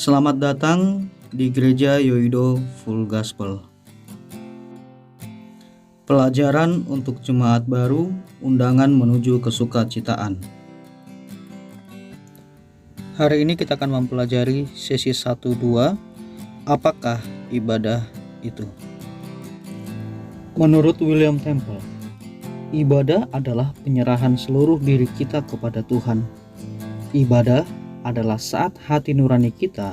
Selamat datang di Gereja Yoido Full Gospel. Pelajaran untuk jemaat baru, undangan menuju kesukacitaan. Hari ini kita akan mempelajari sesi 1-2, apakah ibadah itu? Menurut William Temple, ibadah adalah penyerahan seluruh diri kita kepada Tuhan. Ibadah adalah saat hati nurani kita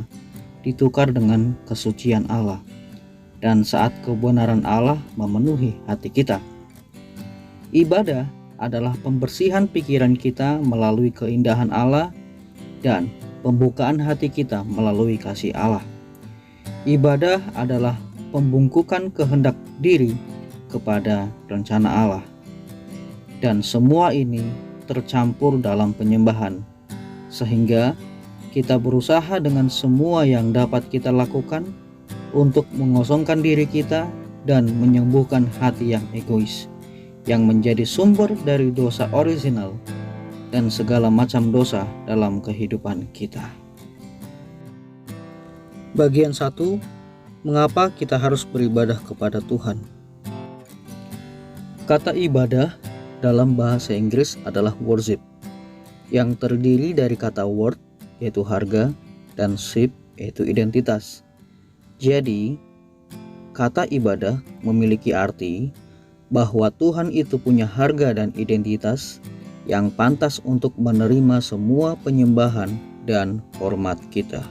ditukar dengan kesucian Allah, dan saat kebenaran Allah memenuhi hati kita. Ibadah adalah pembersihan pikiran kita melalui keindahan Allah dan pembukaan hati kita melalui kasih Allah. Ibadah adalah pembungkukan kehendak diri kepada rencana Allah, dan semua ini tercampur dalam penyembahan, sehingga kita berusaha dengan semua yang dapat kita lakukan untuk mengosongkan diri kita dan menyembuhkan hati yang egois, yang menjadi sumber dari dosa orisinal dan segala macam dosa dalam kehidupan kita. Bagian 1, mengapa kita harus beribadah kepada Tuhan? Kata ibadah dalam bahasa Inggris adalah worship, yang terdiri dari kata word, yaitu harga, dan ship, yaitu identitas. Jadi, kata ibadah memiliki arti bahwa Tuhan itu punya harga dan identitas yang pantas untuk menerima semua penyembahan dan hormat kita.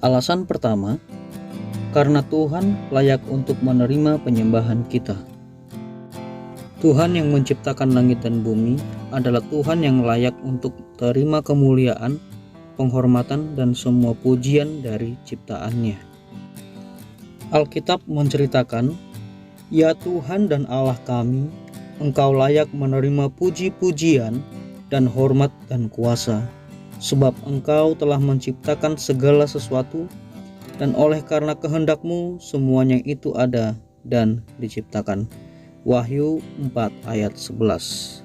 Alasan pertama, karena Tuhan layak untuk menerima penyembahan kita. Tuhan yang menciptakan langit dan bumi adalah Tuhan yang layak untuk terima kemuliaan, penghormatan, dan semua pujian dari ciptaannya. Alkitab menceritakan, "Ya Tuhan dan Allah kami, Engkau layak menerima puji-pujian dan hormat dan kuasa, sebab Engkau telah menciptakan segala sesuatu, dan oleh karena kehendak-Mu semuanya itu ada dan diciptakan." Wahyu 4 ayat 11.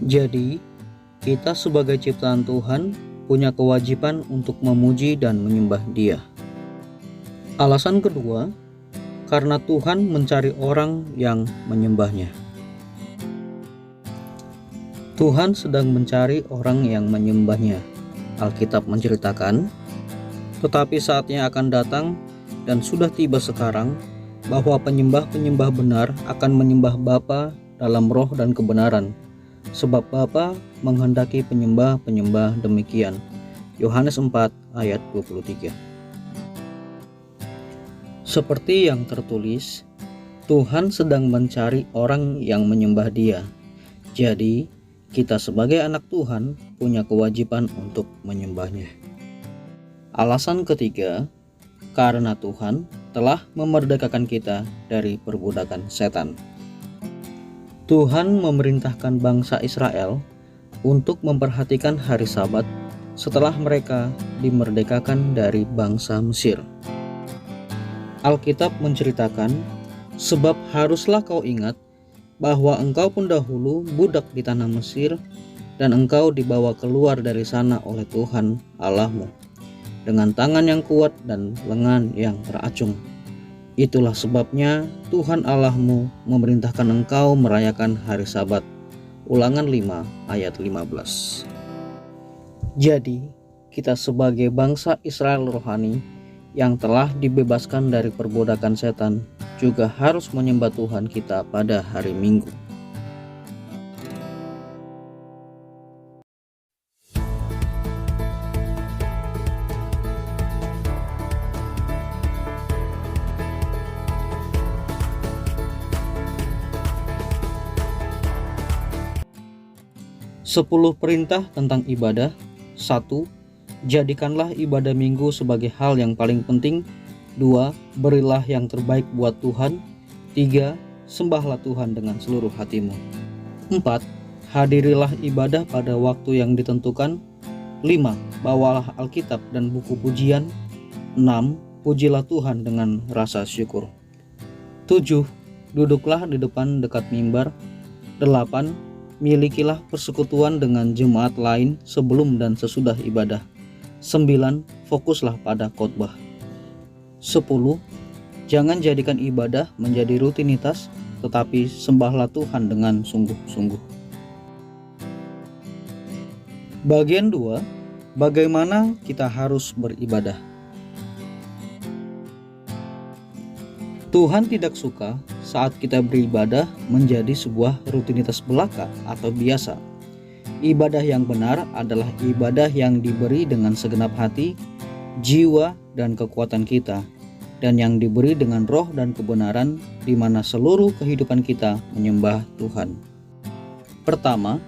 Jadi, kita sebagai ciptaan Tuhan punya kewajiban untuk memuji dan menyembah Dia. Alasan kedua, karena Tuhan mencari orang yang menyembahnya. Tuhan sedang mencari orang yang menyembahnya. Alkitab menceritakan, tetapi saatnya akan datang dan sudah tiba sekarang, bahwa penyembah-penyembah benar akan menyembah Bapa dalam roh dan kebenaran, sebab Bapa menghendaki penyembah-penyembah demikian. Yohanes 4 ayat 23. Seperti yang tertulis, Tuhan sedang mencari orang yang menyembah Dia. Jadi, kita sebagai anak Tuhan punya kewajiban untuk menyembahnya. Alasan ketiga, karena Tuhan telah memerdekakan kita dari perbudakan setan. Tuhan memerintahkan bangsa Israel untuk memperhatikan hari Sabat setelah mereka dimerdekakan dari bangsa Mesir. Alkitab menceritakan, "Sebab haruslah kau ingat bahwa engkau pun dahulu budak di tanah Mesir, dan engkau dibawa keluar dari sana oleh Tuhan Allahmu dengan tangan yang kuat dan lengan yang teracung. Itulah sebabnya Tuhan Allahmu memerintahkan engkau merayakan hari Sabat." Ulangan 5 ayat 15. Jadi, kita sebagai bangsa Israel rohani yang telah dibebaskan dari perbudakan setan juga harus menyembah Tuhan kita pada hari Minggu. Sepuluh perintah tentang ibadah. 1. Jadikanlah ibadah minggu sebagai hal yang paling penting. 2. Berilah yang terbaik buat Tuhan. 3. Sembahlah Tuhan dengan seluruh hatimu. 4. Hadirilah ibadah pada waktu yang ditentukan. 5. Bawalah Alkitab dan buku pujian. 6. Pujilah Tuhan dengan rasa syukur. 7. Duduklah di depan dekat mimbar. 8. Milikilah persekutuan dengan jemaat lain sebelum dan sesudah ibadah. 9. Fokuslah pada khotbah. 10. Jangan jadikan ibadah menjadi rutinitas, tetapi sembahlah Tuhan dengan sungguh-sungguh. Bagian 2. Bagaimana kita harus beribadah? Tuhan tidak suka saat kita beribadah menjadi sebuah rutinitas belaka atau biasa. Ibadah yang benar adalah ibadah yang diberi dengan segenap hati, jiwa, dan kekuatan kita, dan yang diberi dengan roh dan kebenaran, di mana seluruh kehidupan kita menyembah Tuhan. Pertama,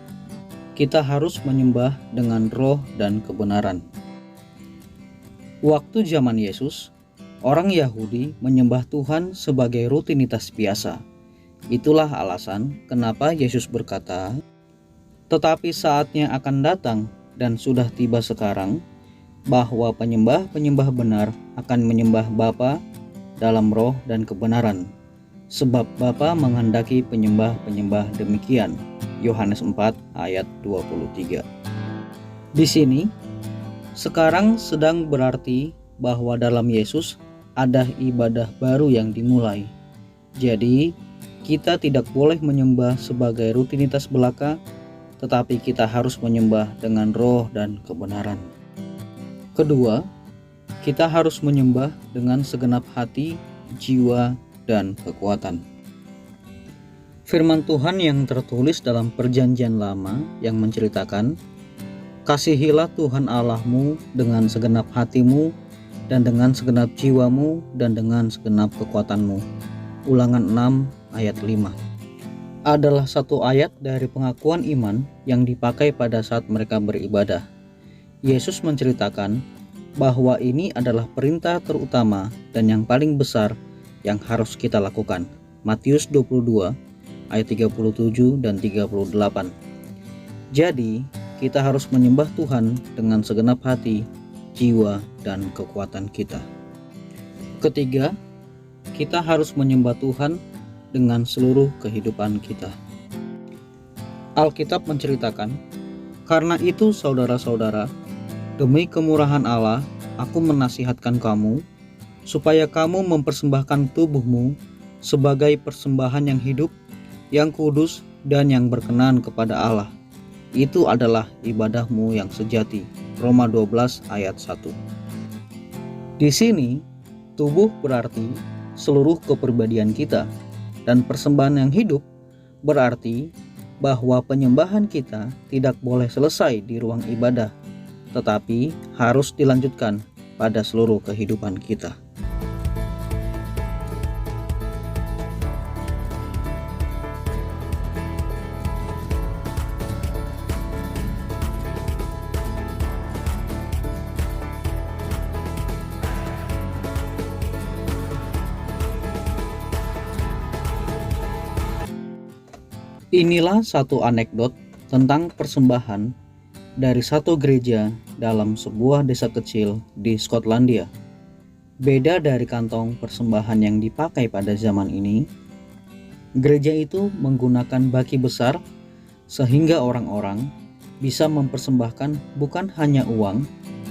kita harus menyembah dengan roh dan kebenaran. Waktu zaman Yesus, orang Yahudi menyembah Tuhan sebagai rutinitas biasa. Itulah alasan kenapa Yesus berkata, "Tetapi saatnya akan datang dan sudah tiba sekarang, bahwa penyembah-penyembah benar akan menyembah Bapa dalam roh dan kebenaran, sebab Bapa menghendaki penyembah-penyembah demikian." Yohanes 4 ayat 23. Di sini, sekarang sedang berarti bahwa dalam Yesus ada ibadah baru yang dimulai. Jadi, kita tidak boleh menyembah sebagai rutinitas belaka, tetapi kita harus menyembah dengan roh dan kebenaran. Kedua, kita harus menyembah dengan segenap hati, jiwa, dan kekuatan. Firman Tuhan yang tertulis dalam Perjanjian Lama yang menceritakan, "Kasihilah Tuhan Allahmu dengan segenap hatimu, dan dengan segenap jiwamu, dan dengan segenap kekuatanmu." Ulangan 6 ayat 5 adalah satu ayat dari pengakuan iman yang dipakai pada saat mereka beribadah. Yesus menceritakan bahwa ini adalah perintah terutama dan yang paling besar yang harus kita lakukan. Matius 22 ayat 37 dan 38. Jadi, kita harus menyembah Tuhan dengan segenap hati, jiwa, dan kekuatan kita. Ketiga, kita harus menyembah Tuhan dengan seluruh kehidupan kita. Alkitab menceritakan, "Karena itu saudara-saudara, demi kemurahan Allah, aku menasihatkan kamu, supaya kamu mempersembahkan tubuhmu sebagai persembahan yang hidup, yang kudus, dan yang berkenan kepada Allah. Itu adalah ibadahmu yang sejati." Roma 12 ayat 1. Di sini, tubuh berarti seluruh kepribadian kita, dan persembahan yang hidup berarti bahwa penyembahan kita tidak boleh selesai di ruang ibadah, tetapi harus dilanjutkan pada seluruh kehidupan kita. Inilah satu anekdot tentang persembahan dari satu gereja dalam sebuah desa kecil di Skotlandia. Beda dari kantong persembahan yang dipakai pada zaman ini, gereja itu menggunakan baki besar sehingga orang-orang bisa mempersembahkan bukan hanya uang,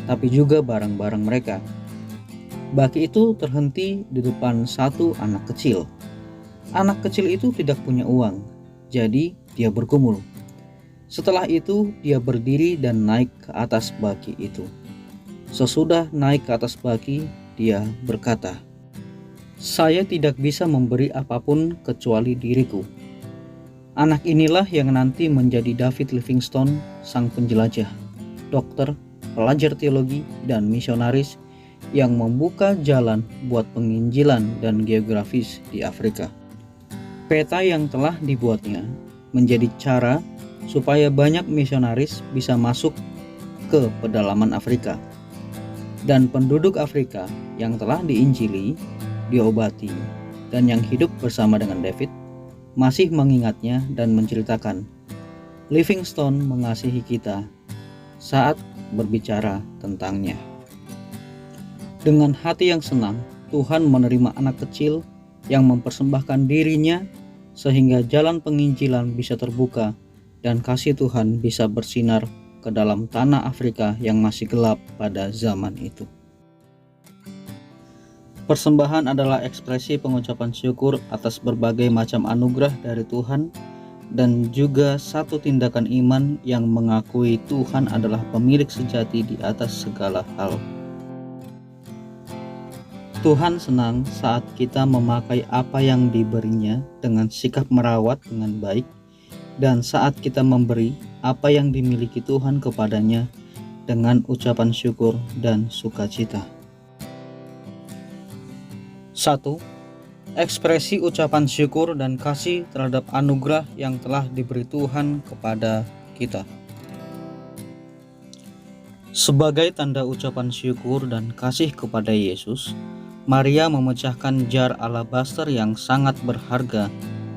tapi juga barang-barang mereka. Baki itu terhenti di depan satu anak kecil. Anak kecil itu tidak punya uang, jadi dia bergumul. Setelah itu dia berdiri dan naik ke atas baki itu. Sesudah naik ke atas baki, dia berkata, "Saya tidak bisa memberi apapun kecuali diriku." Anak inilah yang nanti menjadi David Livingstone, sang penjelajah, dokter, pelajar teologi, dan misionaris yang membuka jalan buat penginjilan dan geografis di Afrika. Peta yang telah dibuatnya menjadi cara supaya banyak misionaris bisa masuk ke pedalaman Afrika. Dan penduduk Afrika yang telah diinjili, diobati, dan yang hidup bersama dengan David masih mengingatnya dan menceritakan, Livingstone mengasihi kita saat berbicara tentangnya. Dengan hati yang senang, Tuhan menerima anak kecil yang mempersembahkan dirinya sehingga jalan penginjilan bisa terbuka dan kasih Tuhan bisa bersinar ke dalam tanah Afrika yang masih gelap pada zaman itu. Persembahan adalah ekspresi pengucapan syukur atas berbagai macam anugerah dari Tuhan dan juga satu tindakan iman yang mengakui Tuhan adalah pemilik sejati di atas segala hal. Tuhan senang saat kita memakai apa yang diberinya dengan sikap merawat dengan baik, dan saat kita memberi apa yang dimiliki Tuhan kepadanya dengan ucapan syukur dan sukacita. 1. Ekspresi ucapan syukur dan kasih terhadap anugerah yang telah diberi Tuhan kepada kita. Sebagai tanda ucapan syukur dan kasih kepada Yesus, Maria memecahkan jar alabaster yang sangat berharga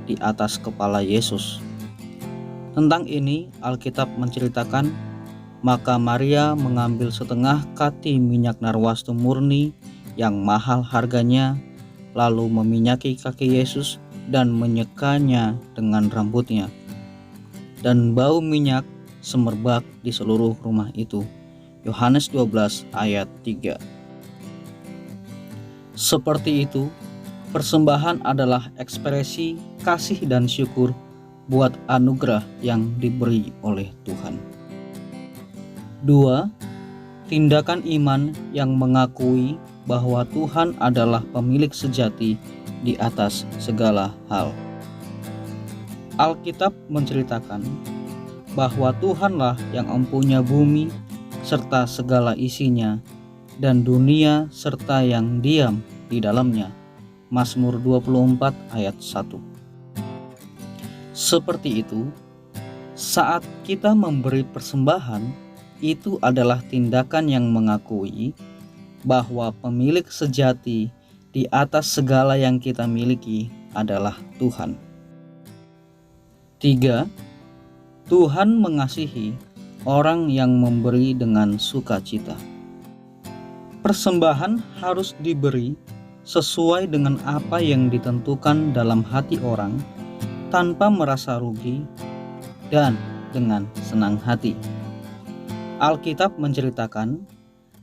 di atas kepala Yesus. Tentang ini, Alkitab menceritakan, maka Maria mengambil setengah kati minyak narwastu murni yang mahal harganya, lalu meminyaki kaki Yesus dan menyekanya dengan rambutnya. Dan bau minyak semerbak di seluruh rumah itu. Yohanes 12 ayat 3. Seperti itu, persembahan adalah ekspresi kasih dan syukur buat anugerah yang diberi oleh Tuhan. 2. Tindakan iman yang mengakui bahwa Tuhan adalah pemilik sejati di atas segala hal. Alkitab menceritakan bahwa Tuhanlah yang empunya bumi serta segala isinya, dan dunia serta yang diam di dalamnya. Mazmur 24 ayat 1. Seperti itu, saat kita memberi persembahan, itu adalah tindakan yang mengakui bahwa pemilik sejati di atas segala yang kita miliki adalah Tuhan. 3. Tuhan mengasihi orang yang memberi dengan sukacita. Persembahan harus diberi sesuai dengan apa yang ditentukan dalam hati orang, tanpa merasa rugi dan dengan senang hati. Alkitab menceritakan,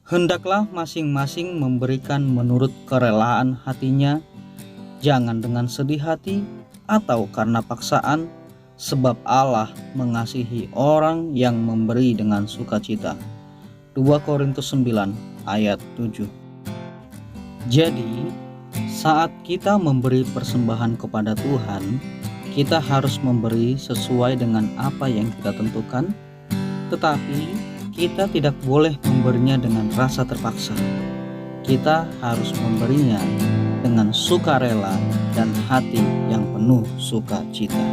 hendaklah masing-masing memberikan menurut kerelaan hatinya, jangan dengan sedih hati atau karena paksaan, sebab Allah mengasihi orang yang memberi dengan sukacita. 2 Korintus 9 ayat 7. Jadi, saat kita memberi persembahan kepada Tuhan, kita harus memberi sesuai dengan apa yang kita tentukan, tetapi kita tidak boleh memberinya dengan rasa terpaksa. Kita harus memberinya dengan sukarela dan hati yang penuh sukacita.